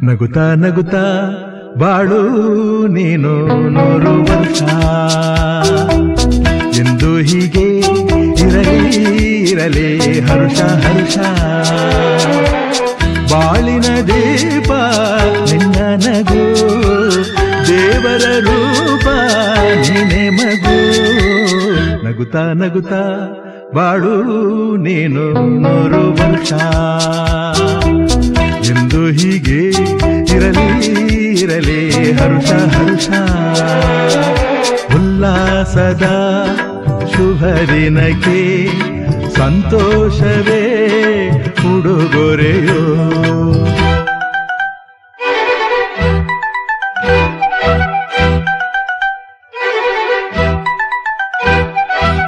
ನಗುತ್ತಾ ನಗುತ್ತಾ ಬಾಳು ನೀನು 100 ವರ್ಷ ಎಂದು ಹೀಗೆ ಇರಲಿ ಇರಲಿ ಹರುಷ ಹರುಷ ಬಾಳಿನ ದೀಪ ನಿನ್ನ ನಗು ದೇವರ ರೂಪ ನೀನೆ ಮಗು ನಗುತ್ತಾ ನಗುತ್ತಾ ಬಾಳು ನೀನು 100 ವರ್ಷ ಎಂದು ಹೀಗೆ ಇರಲಿ ಇರಲಿ ಹರುಷ ಹರುಷ ಉಲ್ಲಾಸದ ಶುಭ ದಿನಕ್ಕೆ ಸಂತೋಷವೇ ಉಡುಗೊರೆಯೋ